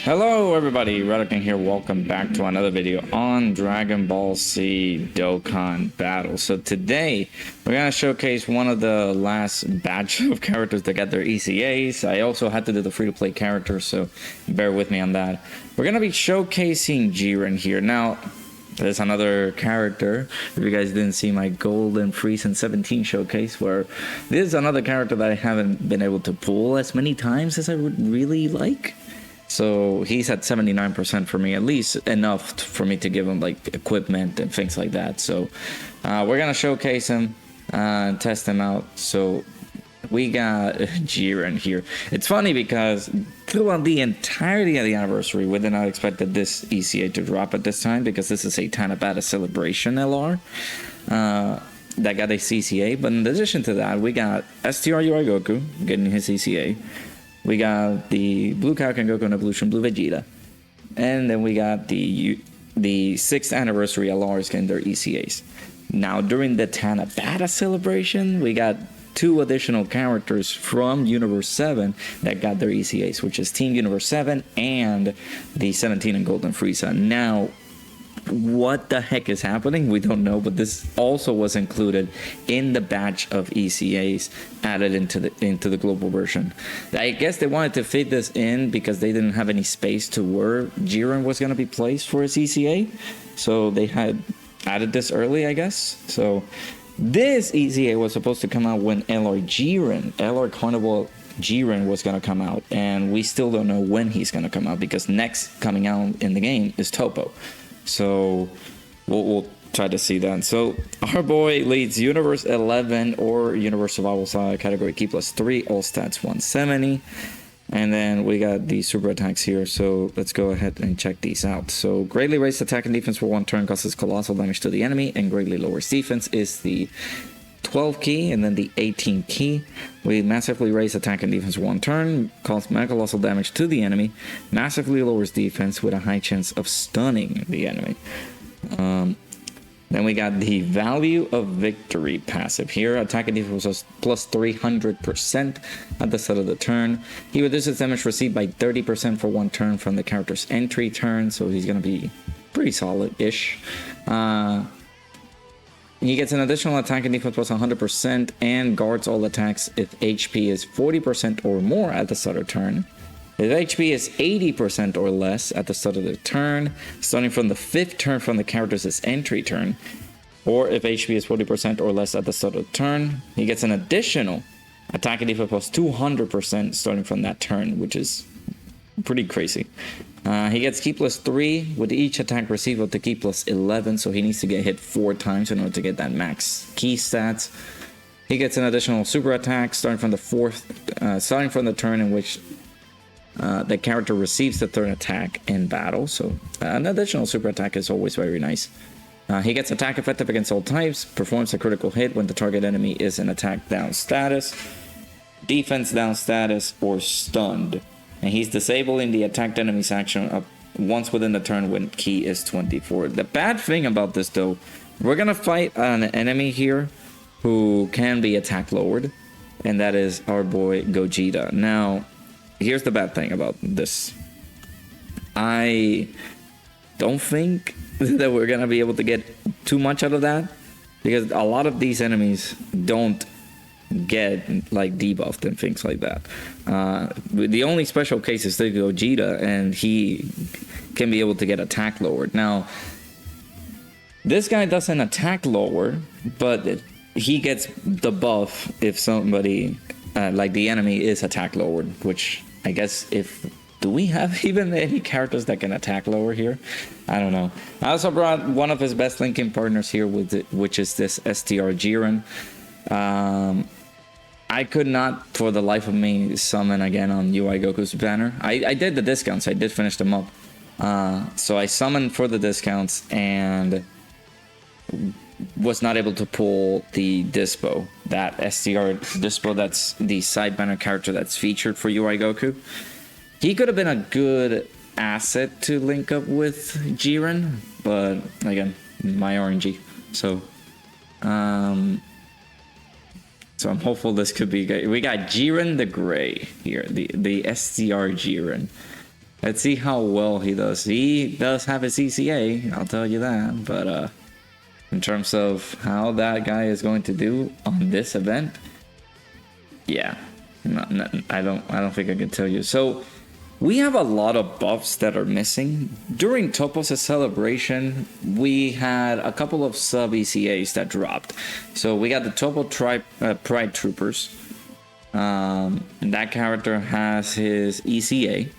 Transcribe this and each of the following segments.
Hello everybody, Dokkan here. Welcome back to another video on Dragon Ball Z Dokkan Battle. So today we're gonna showcase one of the last batch of characters that got their EZAs. I also had to do the free-to-play characters, so bear with me on that. We're gonna be showcasing Jiren here. Now, there's another character. If you guys didn't see my Golden Friesen 17 showcase, where this is another character that I haven't been able to pull as many times as I would really like. So he's at 79% for me, at least enough for me to give him like equipment and things like that. So we're gonna showcase him, test him out. So we got Jiren here. It's funny because throughout the entirety of the anniversary, we did not expect this ECA to drop at this time, because this is a Tanabata Celebration LR that got a CCA. But in addition to that, we got STR UI Goku getting his ECA. We got the Blue Kaioken Goku and Evolution Blue Vegeta. And then we got the 6th anniversary LRs getting their ECAs. Now, during the Tanabata celebration, we got 2 additional characters from Universe 7 that got their ECAs, which is Team Universe 7 and the 17 and Golden Frieza. Now, what the heck is happening? We don't know, but this also was included in the batch of ECAs added into the global version. I guess they wanted to fit this in because they didn't have any space to where Jiren was going to be placed for his ECA, so they had added this early, I guess. So this ECA was supposed to come out when LR Carnival Jiren was going to come out, and we still don't know when he's going to come out, because next coming out in the game is Toppo. So we'll try to see that. So our boy leads Universe 11 or Universe Survival Style category Key +3, all stats 170. And then we got the super attacks here. So let's go ahead and check these out. So greatly raised attack and defense for 1 turn causes colossal damage to the enemy, and greatly lowers defense is the 12 key, and then the 18 key. We massively raise attack and defense 1 turn, cause mega colossal damage to the enemy, massively lowers defense with a high chance of stunning the enemy. Then we got the Value of Victory passive here. Attack and defense was plus 300% at the start of the turn. He reduces damage received by 30% for 1 turn from the character's entry turn, so he's going to be pretty solid-ish. He gets an additional attack and defense plus 100% and guards all attacks if HP is 40% or more at the start of turn. If HP is 80% or less at the start of the turn, starting from the 5th turn from the character's entry turn, or if HP is 40% or less at the start of the turn, he gets an additional attack and defense plus 200% starting from that turn, which is pretty crazy. He gets Key +3 with each attack received up to Key +11, so he needs to get hit 4 times in order to get that max key stats. He gets an additional super attack starting from the turn in which the character receives the 3rd attack in battle. So an additional super attack is always very nice. He gets attack effective against all types, performs a critical hit when the target enemy is in attack down status, defense down status, or stunned. And he's disabling the attacked enemy's action up once within the turn when key is 24. The bad thing about this, though, we're going to fight an enemy here who can be attack lowered, and that is our boy Gogeta. Now, here's the bad thing about this. I don't think that we're going to be able to get too much out of that, because a lot of these enemies don't get like debuffed and things like that. The only special case is the Gogeta, and he can be able to get attack lowered. Now, this guy doesn't attack lower, but he gets the buff if somebody like the enemy is attack lowered, which I guess do we have even any characters that can attack lower here? I don't know. I also brought one of his best linking partners here with it, which is this STR Jiren. I could not, for the life of me, summon again on UI Goku's banner. I did the discounts. I did finish them up. So I summoned for the discounts and was not able to pull the Dispo. That STR Dispo, that's the side banner character that's featured for UI Goku. He could have been a good asset to link up with Jiren, but again, my RNG. So, So I'm hopeful this could be good. We got Jiren the Gray here, the STR Jiren. Let's see how well he does. He does have his ECA, I'll tell you that. But in terms of how that guy is going to do on this event, yeah, I don't think I can tell you. So we have a lot of buffs that are missing. During Topos' celebration, we had a couple of sub ECAs that dropped. So we got the Topo Pride Troopers. And that character has his ECA.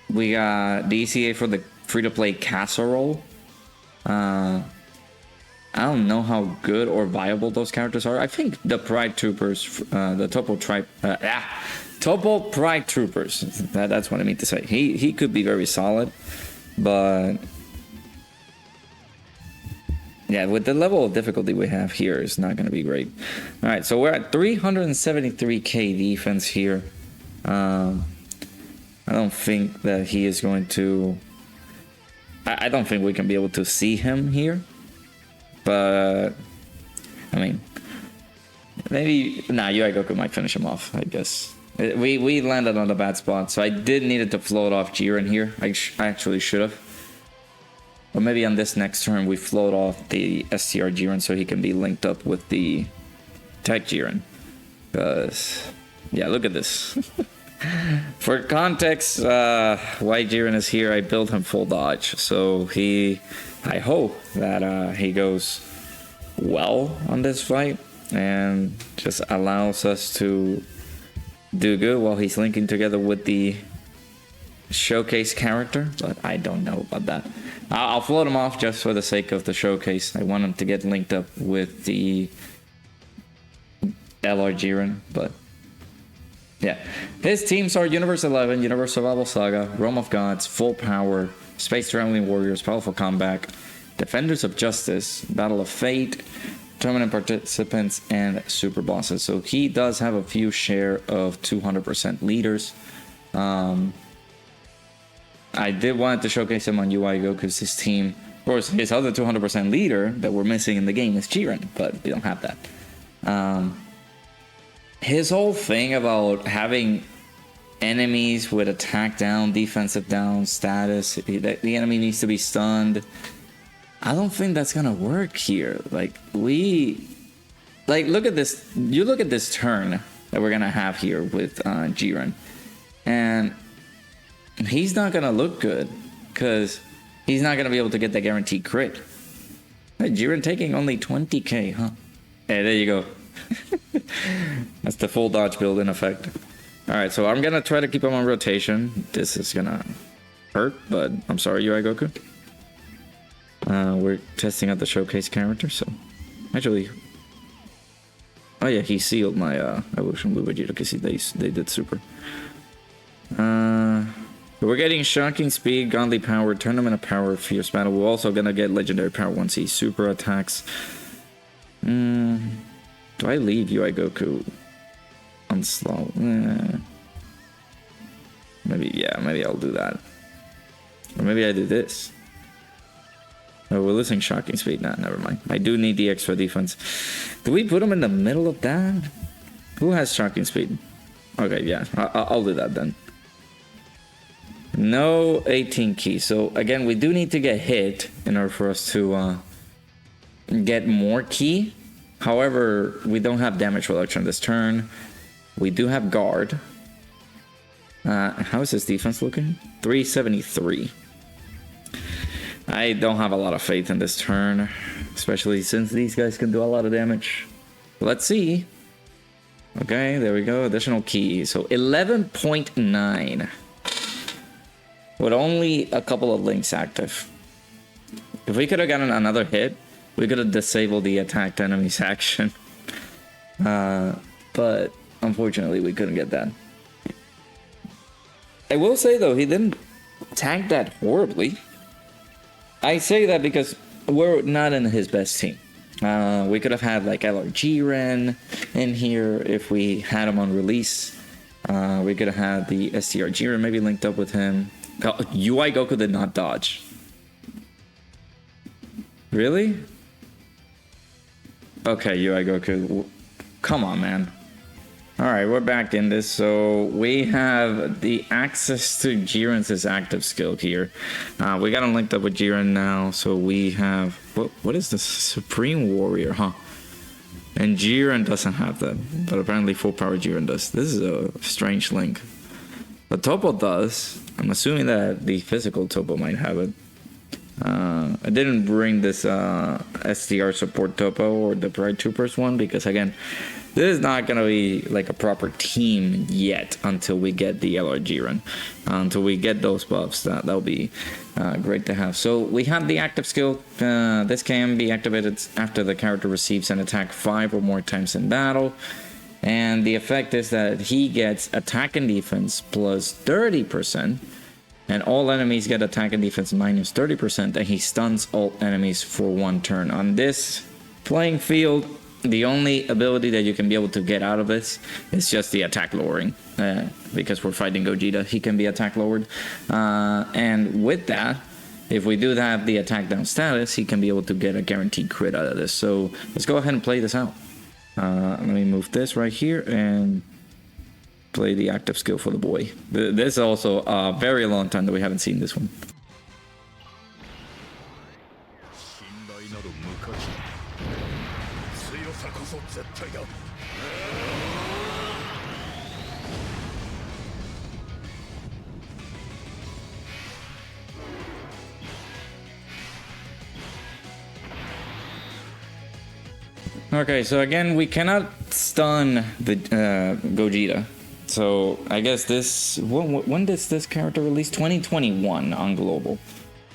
We got the ECA for the free-to-play casserole. I don't know how good or viable those characters are. I think the Pride Troopers, the Topo Pride Troopers. That's what I mean to say. He could be very solid, but yeah, with the level of difficulty we have here, it's not going to be great. All right, so we're at 373k defense here. I don't think that he is going to. I don't think we can be able to see him here. But I mean, maybe UI Goku might finish him off, I guess. We landed on a bad spot, so I did needed to float off Jiren here. I actually should have. Or maybe on this next turn we float off the STR Jiren so he can be linked up with the TEQ Jiren. Because yeah, look at this. For context, why Jiren is here, I built him full dodge. So I hope that he goes well on this fight and just allows us to do good while he's linking together with the showcase character, but I don't know about that. I'll float him off just for the sake of the showcase. I want him to get linked up with the LR Jiren, but yeah. His teams are Universe 11, Universe Survival Saga, Realm of Gods, Full Power, Space Traveling Warriors, Powerful Comeback, Defenders of Justice, Battle of Fate, Tournament Participants, and Super Bosses. So he does have a few share of 200% leaders. I did want to showcase him on UI because his team, of course, his other 200% leader that we're missing in the game is Jiren, but we don't have that. His whole thing about having enemies with attack down, defensive down status, the enemy needs to be stunned. I don't think that's gonna work here. Look at this. You look at this turn that we're gonna have here with Jiren, and he's not gonna look good because he's not gonna be able to get that guaranteed crit. Hey, Jiren taking only 20k, huh? Hey, there you go. That's the full dodge build in effect. Alright, so I'm gonna try to keep him on rotation. This is gonna hurt, but I'm sorry, UI Goku. We're testing out the showcase character, so actually, oh yeah, he sealed my evolution blue Vegeta because they did super. We're getting shocking speed, godly power, tournament of power, fierce battle. We're also gonna get legendary power once he super attacks. Do I leave UI Goku on slow? Maybe I'll do that. Or maybe I do this. Oh, we're losing shocking speed. Nah, never mind. I do need the extra defense. Do we put him in the middle of that? Who has shocking speed? Okay, yeah, I'll do that then. No 18 key. So again, we do need to get hit in order for us to get more key. However, we don't have damage reduction this turn. We do have guard. How is his defense looking? 373. I don't have a lot of faith in this turn, especially since these guys can do a lot of damage. Let's see. Okay, there we go. Additional key. So 11.9. With only a couple of links active. If we could have gotten another hit, we could have disabled the attacked enemy's action. But unfortunately, we couldn't get that. I will say though, he didn't tank that horribly. I say that because we're not in his best team. We could have had like LR Jiren in here if we had him on release. We could have had the STR Jiren maybe linked up with him. Oh, UI Goku did not dodge. Really? Okay, UI Goku. Come on, man. All right, we're back in this. So we have the access to Jiren's active skill here. We got him linked up with Jiren now. So we have, what is this? Supreme Warrior, huh? And Jiren doesn't have that, but apparently full power Jiren does. This is a strange link. But Topo does. I'm assuming that the physical Topo might have it. I didn't bring this SDR support Topo or the Pride Troopers one because, again, this is not going to be like a proper team yet until we get the LR Jiren. Until we get those buffs, that'll be great to have. So we have the active skill. This can be activated after the character receives an attack 5 or more times in battle. And the effect is that he gets attack and defense plus 30%. And all enemies get attack and defense minus 30%. And he stuns all enemies for 1 turn. On this playing field, the only ability that you can be able to get out of this is just the attack lowering. Because we're fighting Gogeta, he can be attack lowered. And with that, if we do have the attack down status, he can be able to get a guaranteed crit out of this. So let's go ahead and play this out. Let me move this right here and play the active skill for the boy. This is also a very long time that we haven't seen this one. Okay, so again, we cannot stun the Gogeta. So I guess this, when does this character release? 2021 on global.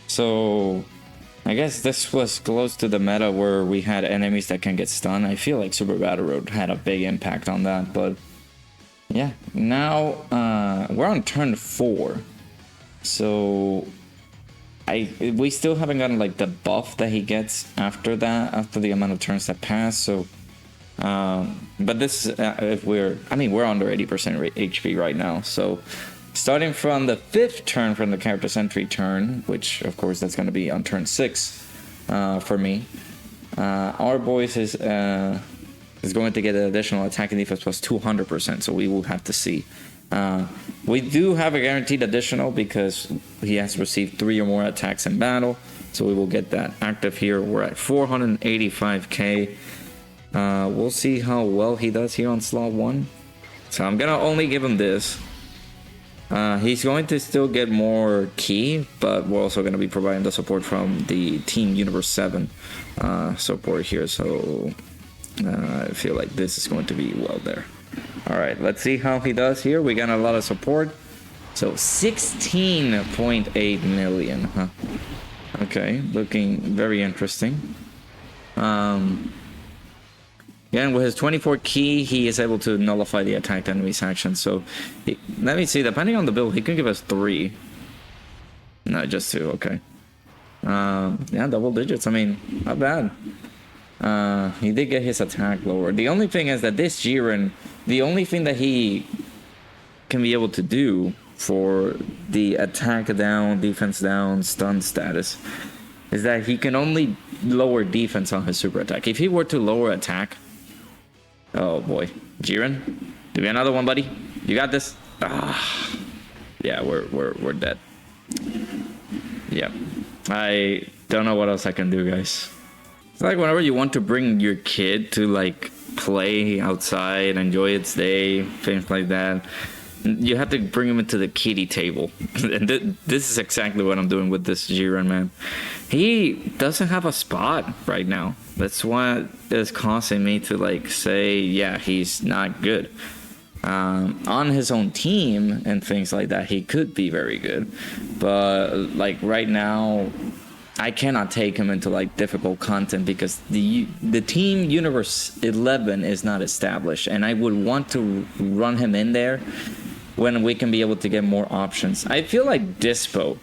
So I guess this was close to the meta where we had enemies that can get stunned. I feel like Super Battle Road had a big impact on that, but yeah, now we're on turn 4. So we still haven't gotten like the buff that he gets after that, after the amount of turns that pass. So but this if we're under 80% HP right now. So starting from the 5th turn from the character's entry turn, which of course that's going to be on turn 6 for me, our boys is going to get an additional attack and defense plus 200%. So we will have to see. We do have a guaranteed additional because he has received 3 or more attacks in battle, so we will get that active here. We're at 485k. We'll see how well he does here on slot 1. So I'm gonna only give him this. He's going to still get more key, but we're also gonna be providing the support from the Team Universe 7 support here. So I feel like this is going to be well there. All right, let's see how he does here. We got a lot of support. So 16.8 million, huh? Okay, looking very interesting. Again, with his 24 key, he is able to nullify the attacked enemy's action. So let me see, depending on the build, he could give us 3. No, just 2, okay. Yeah, double digits, I mean, not bad. He did get his attack lower. The only thing is that this Jiren, the only thing that he can be able to do for the attack down, defense down, stun status is that he can only lower defense on his super attack. If he were to lower attack, oh boy, Jiren, do me another one, buddy. You got this. Yeah, we're dead. Yeah, I don't know what else I can do, guys. It's like whenever you want to bring your kid to like play outside, enjoy its day, things like that, you have to bring him into the kiddie table. And this is exactly what I'm doing with this Jiren, man. He doesn't have a spot right now. That's what is causing me to like say, yeah, he's not good. On his own team and things like that, he could be very good. But like right now, I cannot take him into like difficult content because the Team Universe 11 is not established, and I would want to run him in there when we can be able to get more options. I feel like Dispo,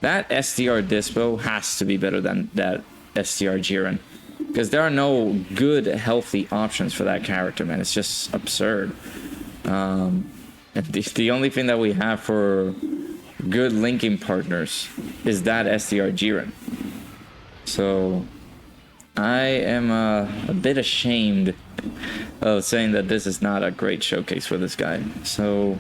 that SDR Dispo has to be better than that SDR Jiren, because there are no good healthy options for that character, man. It's just absurd. And the only thing that we have for good linking partners is that SDR Jiren. So I am a bit ashamed of saying that this is not a great showcase for this guy. So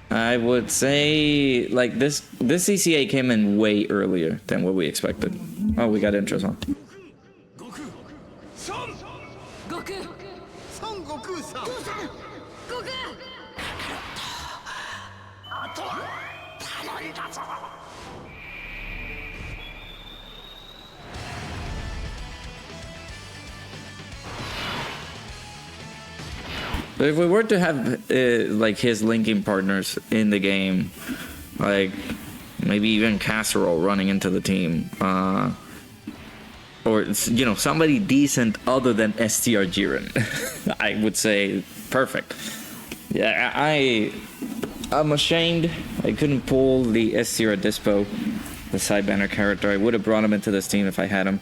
I would say like this ECA came in way earlier than what we expected. Oh, we got intros on. But if we were to have like his linking partners in the game, like maybe even Casserole running into the team, or you know, somebody decent other than STR Jiren, I would say perfect. Yeah, I'm ashamed I couldn't pull the STR Dispo, the side banner character. I would have brought him into this team if I had him.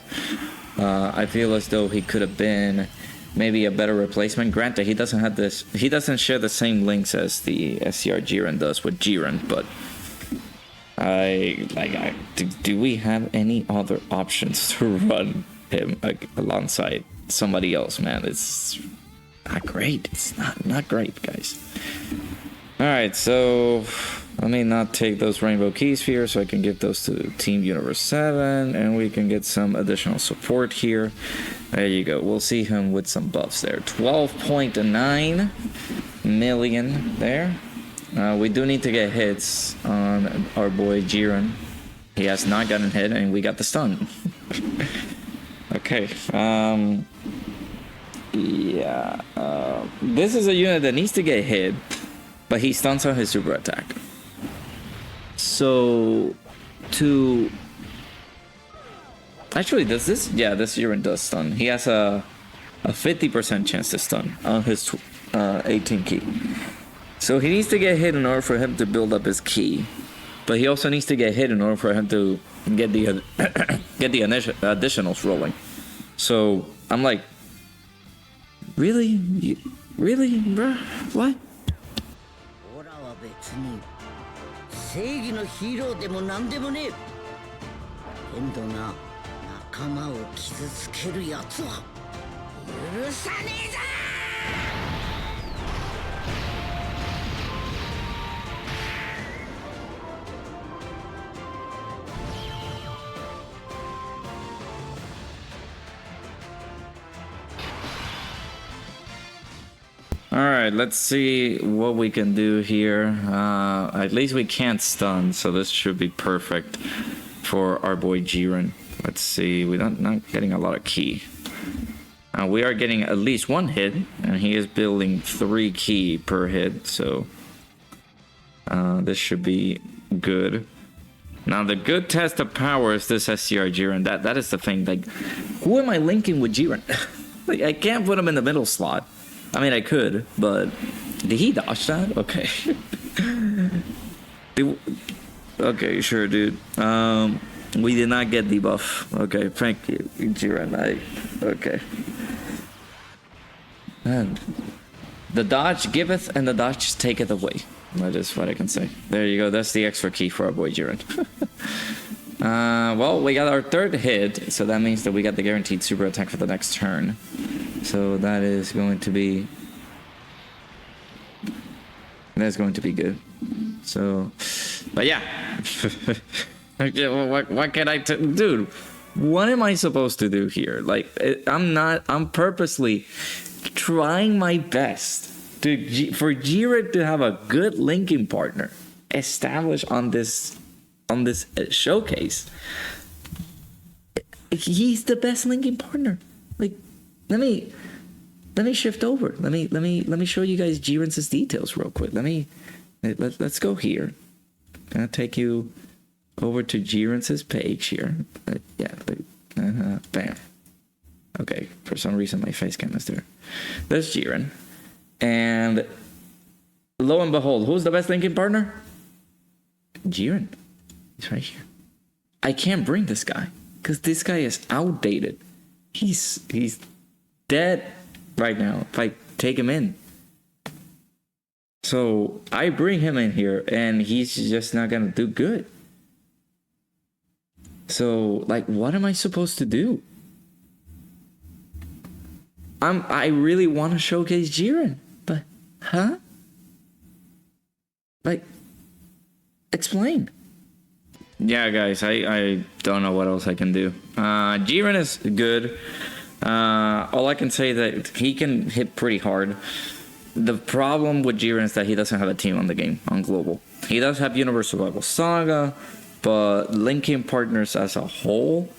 I feel as though he could have been maybe a better replacement. Granted, he doesn't have this. He doesn't share the same links as the SCR Jiren does with Jiren, but do we have any other options to run him alongside somebody else? Man, it's not great. It's not great, guys. All right, so let me not take those rainbow keys here, so I can give those to Team Universe 7, and we can get some additional support here. There you go. We'll see him with some buffs there. 12.9 million there. We do need to get hits on our boy Jiren. He has not gotten hit, and we got the stun. Okay. Yeah. This is a unit that needs to get hit, but he stuns on his super attack. So, actually, does this? Yeah, this Jiren does stun. He has a 50% chance to stun on his 18 key. So he needs to get hit in order for him to build up his key. But he also needs to get hit in order for him to get the additionals rolling. So I'm like, really? Really, bruh? What? 正義のヒーローでもなんでもねえ。けんどな、仲間を傷つけるやつは許さねえぞ。Alright, let's see what we can do here. At least we can't stun, so this should be perfect for our boy Jiren. Let's see, we're not getting a lot of key. We are getting at least one hit, and he is building 3 key per hit, so this should be good. Now, the good test of power is this SCR Jiren. That is the thing. Like, who am I linking with Jiren? Like, I can't put him in the middle slot. I mean, I could, but did he dodge that? Okay. Okay, sure, dude. We did not get debuff. Okay, thank you, Jiren. Okay. And the dodge giveth and the dodge taketh away. That is what I can say. There you go. That's the extra key for our boy Jiren. Well, we got our 3rd hit, so that means that we got the guaranteed super attack for the next turn. So that is going to be good. So, but yeah. what can I dude? What am I supposed to do here? Like, I'm purposely trying my best for Jiren to have a good linking partner established on this showcase. He's the best linking partner. Like, let me shift over. Let me show you guys Jiren's details real quick. Let's go here. Gonna take you over to Jiren's page here. Yeah, bam. Okay, for some reason my face cam is there. There's Jiren, and lo and behold, who's the best linking partner? Jiren. He's right here. I can't bring this guy because this guy is outdated. He's dead right now if I take him in. So I bring him in here and he's just not gonna do good. So, like, what am I supposed to do? I really want to showcase Jiren, but huh? Like, explain. Yeah, guys, I don't know what else I can do. Jiren is good. All I can say that he can hit pretty hard. The problem with Jiren is that he doesn't have a team on the game, on global. He does have Universe Survival Saga, but linking partners as a whole,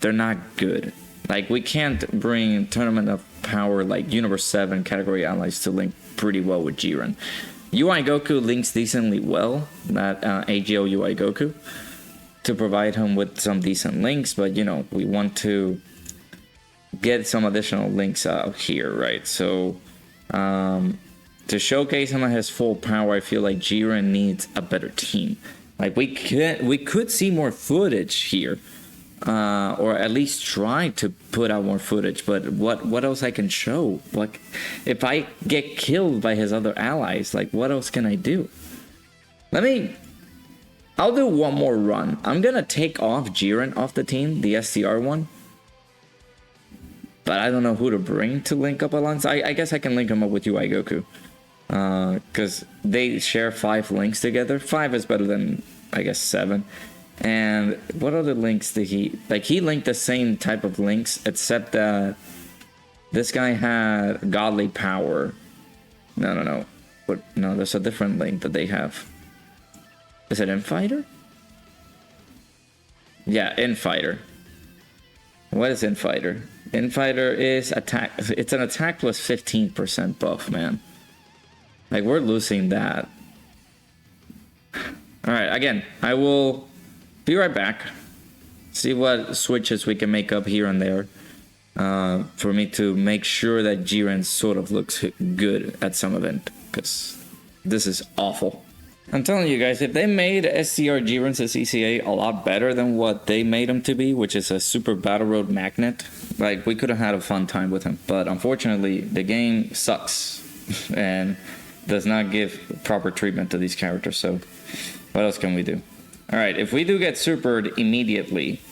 they're not good. Like, we can't bring Tournament of Power like Universe 7 category allies to link pretty well with Jiren. UI Goku links decently well, that AGO UI Goku, to provide him with some decent links, but you know, we want to get some additional links out here, right? So to showcase him at his full power, I feel like Jiren needs a better team. Like, we could see more footage here, or at least try to put out more footage, but what else I can show? Like, if I get killed by his other allies, like, what else can I do? I'll do one more run. I'm gonna take off Jiren off the team, the STR one, but I don't know who to bring to link up alongside. I guess I can link him up with UI Goku, because they share 5 links together. 5 is better than, I guess, 7. And what other links did he... Like, he linked the same type of links, except that this guy had Godly Power. No. But no, there's a different link that they have. Is it Infighter? Yeah, Infighter. What is Infighter? Infighter is attack... It's an attack plus 15% buff, man. Like, we're losing that. Alright, again, I will... be right back. See what switches we can make up here and there, for me to make sure that Jiren sort of looks good at some event, because this is awful. I'm telling you guys, if they made SCR Jiren's EZA a lot better than what they made him to be, which is a super battle road magnet, like, we could have had a fun time with him. But unfortunately, the game sucks and does not give proper treatment to these characters. So what else can we do? Alright, if we do get supered immediately,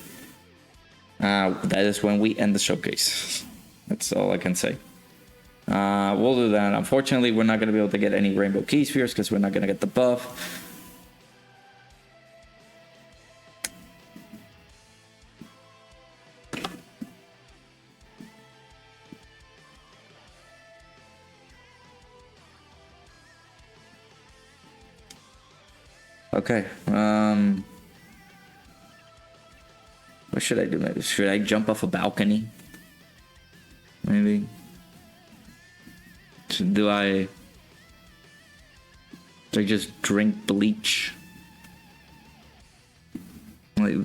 that is when we end the showcase. That's all I can say. We'll do that. Unfortunately, we're not going to be able to get any Rainbow Key Spheres because we're not going to get the buff. Okay, what should I do? Maybe should I jump off a balcony? Maybe. Do I just drink bleach? Like,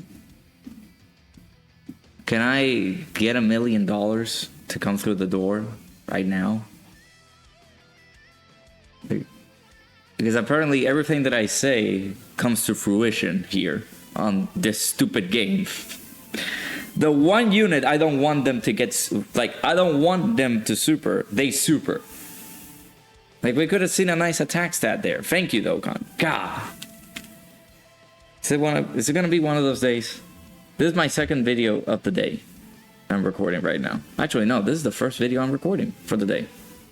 can I get $1 million to come through the door right now? Because apparently everything that I say comes to fruition here on this stupid game. The one unit I don't want them to get, like, I don't want them to super, they super. Like, we could have seen a nice attack stat there. Thank you, Dokkan. God. Is it gonna be one of those days? This is my second video of the day I'm recording right now. Actually, no, this is the first video I'm recording for the day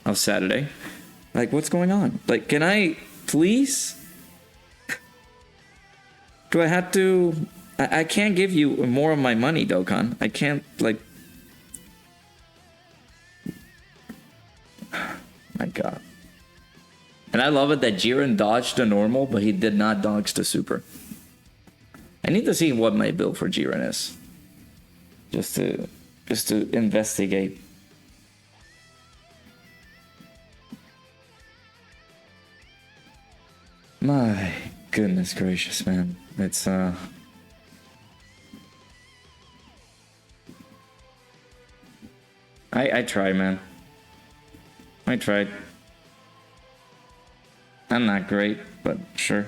of Saturday. Like, what's going on? Like, can I... please? Do I have to... I can't give you more of my money, Dokkan. I can't, like... My god. And I love it that Jiren dodged the normal, but he did not dodge the super. I need to see what my build for Jiren is. Just to investigate. My goodness gracious, man. It's I tried, man. I tried. I'm not great, but sure.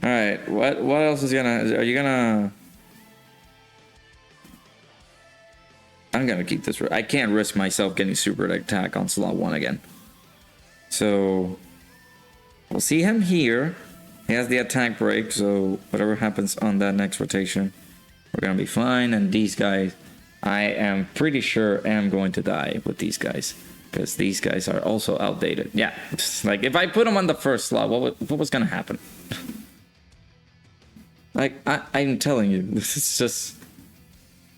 Alright, what else is gonna... Are you gonna... I'm gonna keep this... I can't risk myself getting super attack on slot 1 again. So... we'll see him here. He has the attack break, so whatever happens on that next rotation, we're gonna be fine. And these guys... I am pretty sure I'm going to die with these guys. Because these guys are also outdated. Yeah, like if I put them on the first slot, what was gonna happen? Like, I'm telling you, this is just...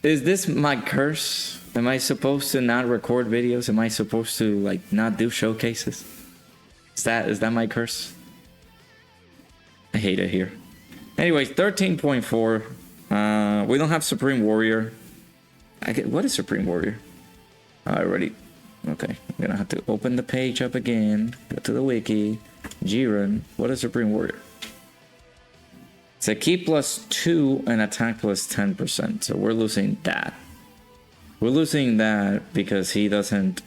Is this my curse? Am I supposed to not record videos? Am I supposed to, like, not do showcases? Is that my curse? I hate it here. Anyways, 13.4. We don't have Supreme Warrior. What is Supreme Warrior? I already... Okay, I'm gonna have to open the page up again. Go to the wiki. Jiren. What is Supreme Warrior? It's a key +2 and attack +10%. So we're losing that. We're losing that because he doesn't...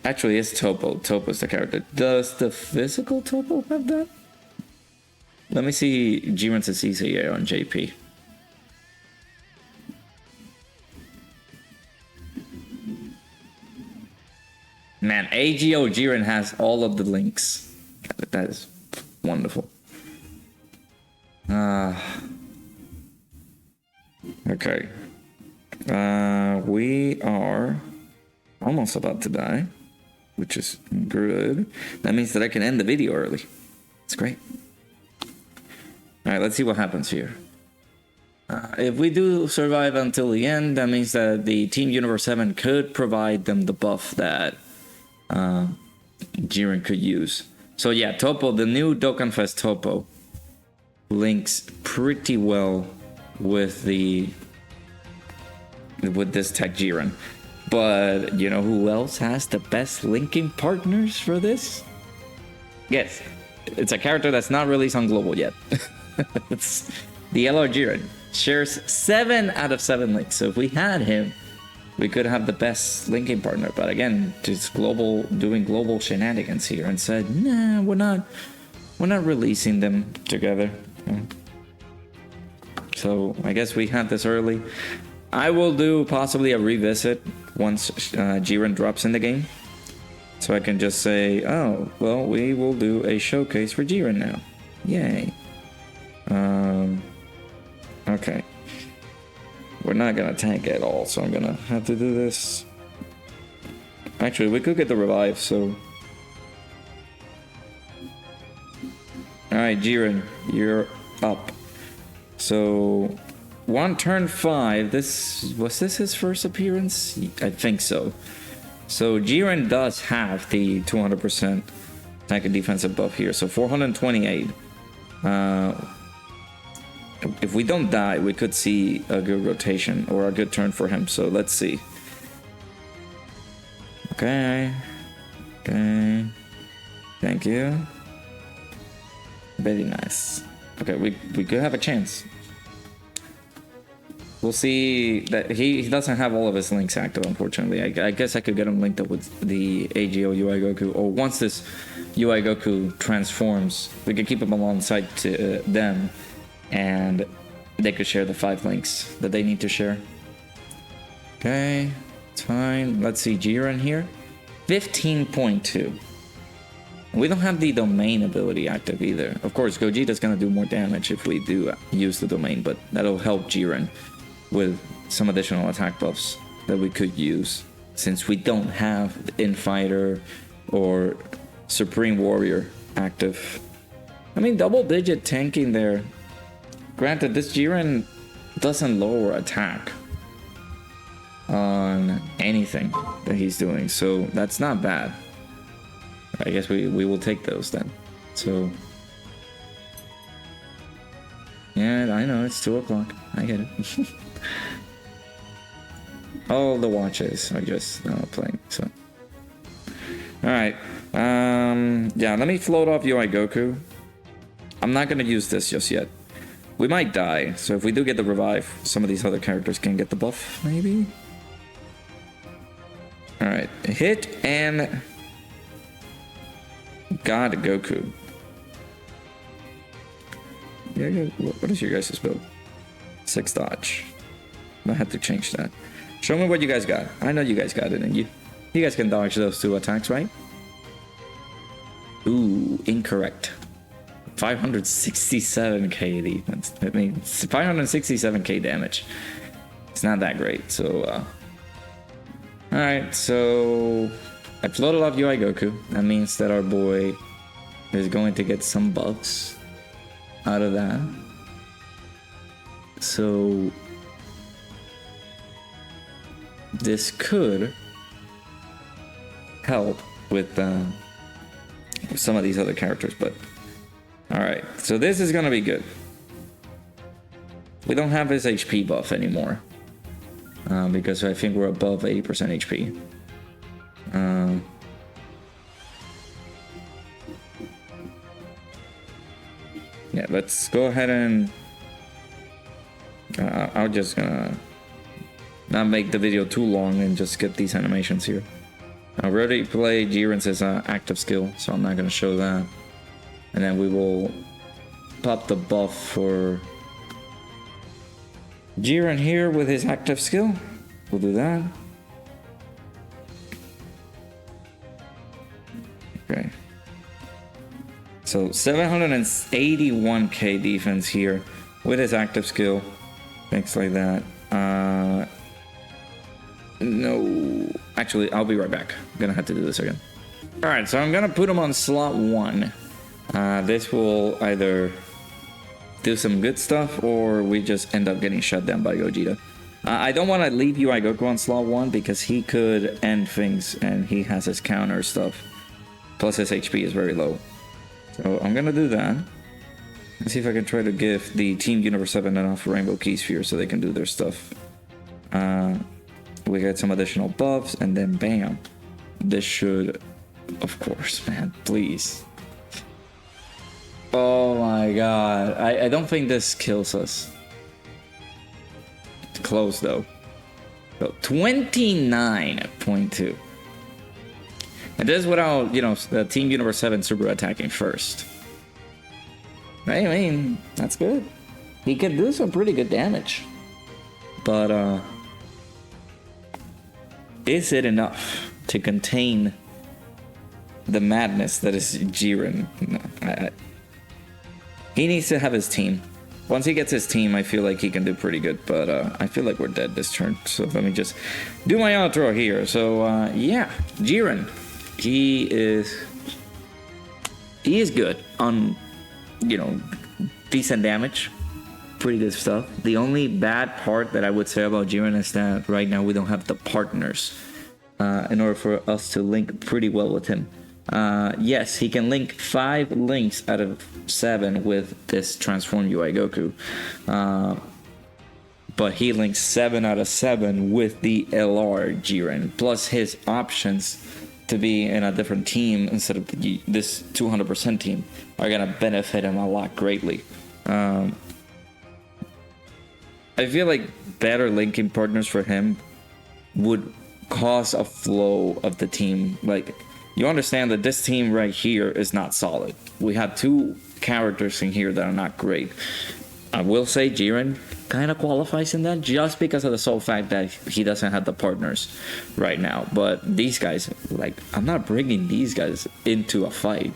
Actually, it's Topo. Topo's the character. Does the physical Topo have that? Let me see Jiren's EZA on JP. Man, AGO Jiren has all of the links. That is wonderful. Okay. We are almost about to die, which is good. That means that I can end the video early. It's great. Alright, let's see what happens here. If we do survive until the end, that means that the Team Universe 7 could provide them the buff that Jiren could use. So yeah, Topo, the new Dokkan Fest Topo, links pretty well with this TEQ Jiren. But you know who else has the best linking partners for this? Yes, it's a character that's not released on global yet. It's the Yellow Jiren. Shares 7 out of 7 links. So if we had him, we could have the best linking partner. But again, just doing global shenanigans here and said, nah, we're not releasing them together. So I guess we had this early. I will do possibly a revisit once Jiren drops in the game. So I can just say, oh, well, we will do a showcase for Jiren now. Yay. Okay. We're not gonna tank at all, so I'm gonna have to do this. Actually, we could get the revive, so... Alright, Jiren, you're up. So... turn 5, was this his first appearance? I think so. So Jiren does have the 200% attack and defensive buff here, so 428. If we don't die, we could see a good rotation or a good turn for him, so let's see. Okay. Okay. Thank you. Very nice. Okay, we could have a chance. We'll see that he doesn't have all of his links active, unfortunately. I guess I could get him linked up with the AGO UI Goku, or once this UI Goku transforms, we could keep him alongside to them, and they could share the 5 links that they need to share. Okay, it's fine. Let's see, Jiren here. 15.2. We don't have the domain ability active either. Of course, Gogeta's gonna do more damage if we do use the domain, but that'll help Jiren with some additional attack buffs that we could use, since we don't have Infighter or Supreme Warrior active. I mean, double-digit tanking there. Granted, this Jiren doesn't lower attack on anything that he's doing, so that's not bad. I guess we will take those then. So, yeah, I know, it's 2 o'clock. I get it. All the watches are just playing, so. Alright, yeah, let me float off UI Goku. I'm not gonna use this just yet. We might die, so if we do get the revive, some of these other characters can get the buff, maybe? Alright, hit and... God Goku. Yeah, what is your guys' build? 6 dodge. I have to change that. Show me what you guys got. I know you guys got it, and you guys can dodge those 2 attacks, right? Ooh, incorrect. 567k defense. That means 567k damage. It's not that great. So, all right. So I floated off UI Goku. That means that our boy is going to get some buffs out of that. So this could help with some of these other characters, but all right. So this is gonna be good. We don't have his HP buff anymore because I think we're above 80% HP. Yeah, let's go ahead and I'm just gonna not make the video too long and just get these animations here. I already played Jiren's as an active skill, so I'm not gonna show that. And then we will pop the buff for Jiren here with his active skill. We'll do that. Okay. So 781k defense here with his active skill. Things like that. No, actually, I'll be right back. I'm gonna have to do this again. All right, so I'm gonna put him on slot 1. This will either do some good stuff or we just end up getting shut down by Gogeta. I don't want to leave UI Goku on slot 1 because he could end things and he has his counter stuff. Plus his HP is very low. So I'm gonna do that. Let's see if I can try to give the Team Universe 7 enough Rainbow Key Sphere so they can do their stuff. We get some additional buffs and then bam. This should, of course, man, please. Oh my god. I don't think this kills us. It's close though. So 29.2. And this is without, you know, the Team Universe 7 super attacking first. I mean, that's good. He could do some pretty good damage. But, is it enough to contain the madness that is Jiren? No, he needs to have his team. Once he gets his team, I feel like he can do pretty good, but I feel like we're dead this turn. So let me just do my outro here. So yeah, Jiren, he is good on, you know, decent damage, pretty good stuff. The only bad part that I would say about Jiren is that right now we don't have the partners in order for us to link pretty well with him. Yes, he can link 5 links out of 7 with this transformed UI Goku. But he links 7 out of 7 with the LR Jiren. Plus his options to be in a different team instead of this 200% team are going to benefit him a lot greatly. I feel like better linking partners for him would cause a flow of the team. Like, you understand that this team right here is not solid. We have 2 characters in here that are not great. I will say Jiren kind of qualifies in that just because of the sole fact that he doesn't have the partners right now. But these guys, like, I'm not bringing these guys into a fight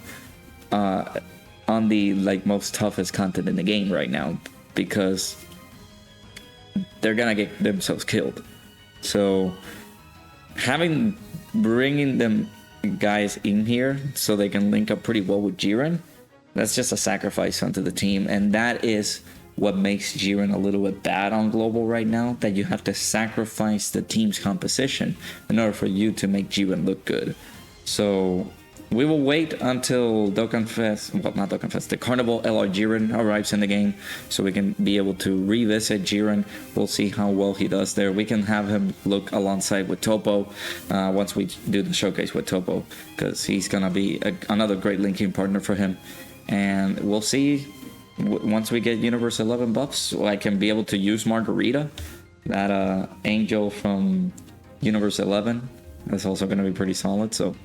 on the like most toughest content in the game right now because they're gonna get themselves killed. So bringing them guys in here so they can link up pretty well with Jiren, that's just a sacrifice onto the team, and that is what makes Jiren a little bit bad on global right now, that you have to sacrifice the team's composition in order for you to make Jiren look good. So we will wait until Dokkan Fest, well, not Dokkan Fest, the Carnival LR Jiren arrives in the game so we can be able to revisit Jiren. We'll see how well he does there. We can have him look alongside with Toppo once we do the showcase with Toppo, because he's gonna be another great linking partner for him. And we'll see once we get Universe 11 buffs, I can be able to use Margarita, that angel from Universe 11. That's also gonna be pretty solid, so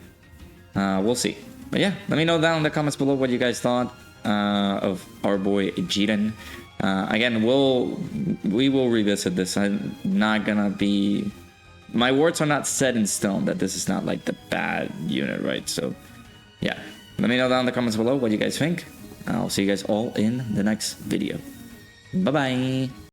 we'll see. But yeah, let me know down in the comments below what you guys thought of our boy Jiren. Again, we will revisit this. I'm not gonna be, my words are not set in stone that this is not like the bad unit, right? So yeah, let me know down in the comments below what you guys think. I'll see you guys all in the next video. Bye bye.